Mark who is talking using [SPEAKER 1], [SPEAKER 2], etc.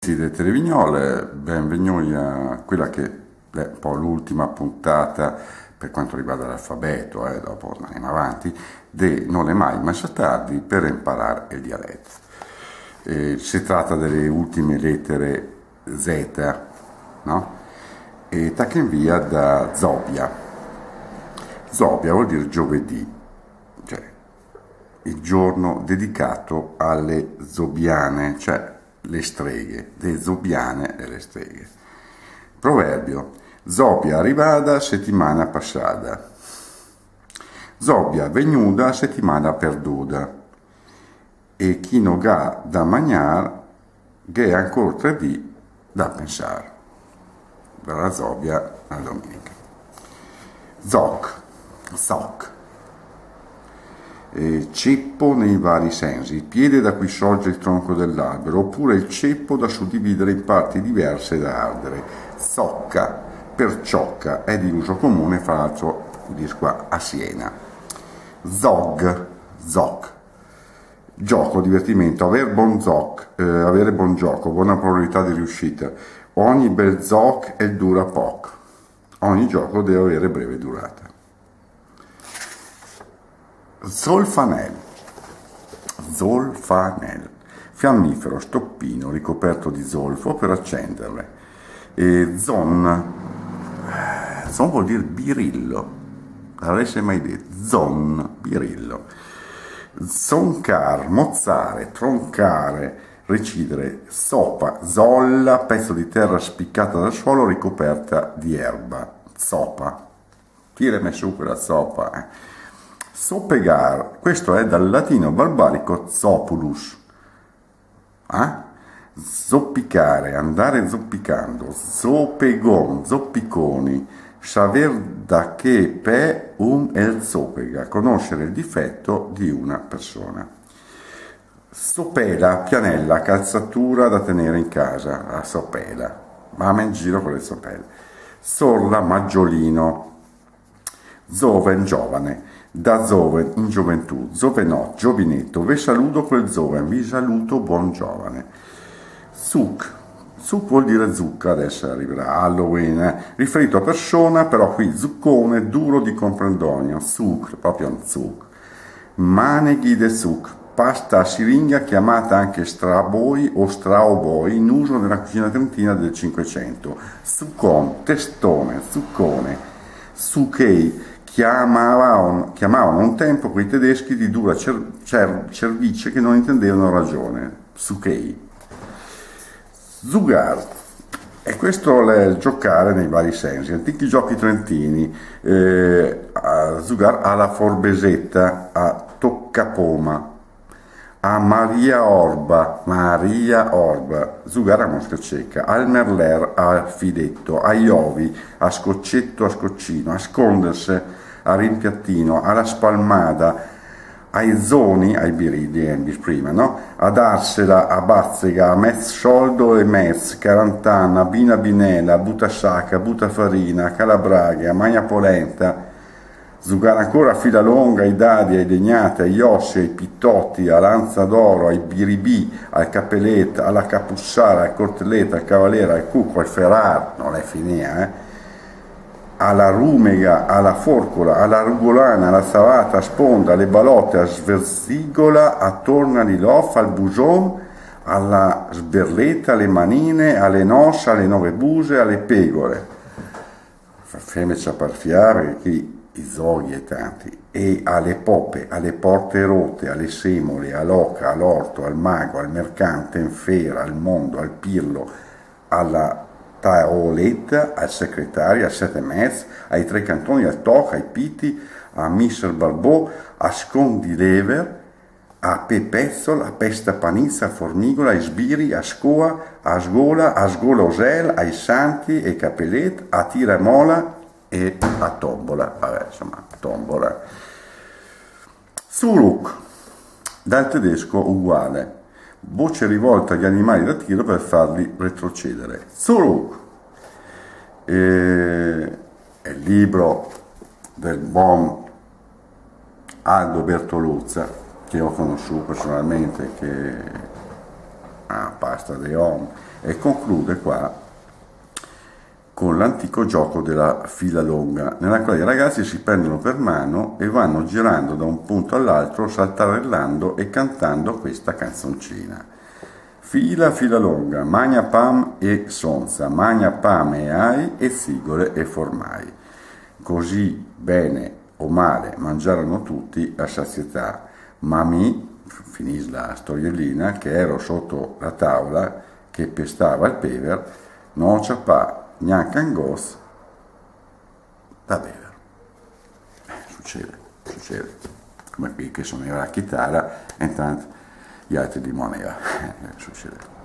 [SPEAKER 1] Sì, de Televignole, benvenuti a quella che è un po' l'ultima puntata per quanto riguarda l'alfabeto, dopo andiamo avanti, Non è mai messa tardi per imparare il dialetto. Si tratta delle ultime lettere Z, no? E tacchin via da Zobia. Zobia vuol dire giovedì, cioè il giorno dedicato alle zobiane, cioè le streghe, le zobiane e le streghe. Proverbio: Zobia arrivada settimana passata. Zobia venuda settimana perduta. E chi non ha da mangiare, che ancora 3 dì da pensare. Dalla Zobia alla domenica. Zoc. Ceppo nei vari sensi, il piede da cui sorge il tronco dell'albero, oppure il ceppo da suddividere in parti diverse da ardere. Zocca, per ciocca, è di uso comune, fra l'altro, dice qua, a Siena. Zoc, gioco, divertimento, avere buon gioco, buona probabilità di riuscita. Ogni bel zoc è dura poco, ogni gioco deve avere breve durata. Zolfanel, fiammifero, stoppino ricoperto di zolfo per accenderle. E zon vuol dire birillo, l'avreste mai detto, birillo. Zoncar, mozzare, troncare, recidere, sopa, zolla, pezzo di terra spiccata dal suolo ricoperta di erba, zopa, tirami su quella zopa, Sopegar, questo è dal latino barbarico zopulus, zoppicare, andare zoppicando, zopegon, zoppiconi, saber da che pe el zopega, conoscere il difetto di una persona. Sopela, pianella, calzatura da tenere in casa, la sopela, mamma in giro con le sopele. Sorla, maggiolino, zoven, giovane, da zoven in gioventù, zovenò, giovinetto, ve saluto quel zoven, vi saluto buon giovane. Suc vuol dire zucca, adesso arriverà Halloween, riferito a persona, però qui zuccone, duro di comprendonio, suc, proprio un zuc. Maneghi de suc, pasta a siringa chiamata anche straboi o straoboi, in uso nella cucina trentina del Cinquecento. Succon, testone, zuccone, suchei, chiamavano un tempo quei tedeschi di dura cervice che non intendevano ragione, suchei. Zugar, e questo è il giocare nei vari sensi. Antichi giochi trentini, a zugar alla forbesetta, a toccapoma, a Maria Orba, zugar a mosca cieca, al merler, al fidetto, a Iovi, a scoccetto, a scoccino, a scondersi, a rimpiattino, alla spalmada, ai zoni, ai birilli prima, no? A darsela, a bazzega, a mezz soldo e mezz, quarantana, bina binella, butasciacca, butafarina, calabraghe, a magna polenta, zugar ancora a fila longa, ai dadi, ai degnati, agli ossi, ai pittotti, a lanza d'oro, ai biribì, al capeletta, alla capussara, al cortelletta, al cavaliere, al cucco, al ferrar, non è finita, alla rumega, alla forcola, alla rugolana, alla savata, a sponda, alle balotte, a sverzigola, a tornalilof, al buson, alla sberletta, alle manine, alle nossa, alle nove buse, alle pecore. Femme ciaparfiare qui i zoghi e tanti, e alle poppe, alle porte rotte, alle semole, all'oca, all'orto, al mago, al mercante, in fiera, al mondo, al pirlo, alla taoletta, al segretario, al sette mezz, ai tre cantoni, al toc, ai piti, a Mister Barbò, a Scondilever, a Pepezzol, a Pesta Panizza, a Formigola, ai sbiri, a Scoa, a Sgola Osel, ai Santi, ai Capellet, a Tiramola e a Tombola. Vabbè, insomma, Tombola. Suruk, dal tedesco uguale. Voce rivolta agli animali da tiro per farli retrocedere. Zuruk è il libro del buon Aldo Bertoluzza, che ho conosciuto personalmente, che a Pasta de Om, e conclude qua con l'antico gioco della fila lunga, nella quale i ragazzi si prendono per mano e vanno girando da un punto all'altro, saltarellando e cantando questa canzoncina. Fila, fila lunga, magna pam e sonza, magna pam e ai e zigole e formai. Così bene o male mangiarono tutti a sazietà, ma mi, finì la storiellina, che ero sotto la tavola che pestava il pever, non c'è pa neanche un gos da bere. Succede. Come qui che suonava la chitarra e intanto gli altri limoneva. Succede.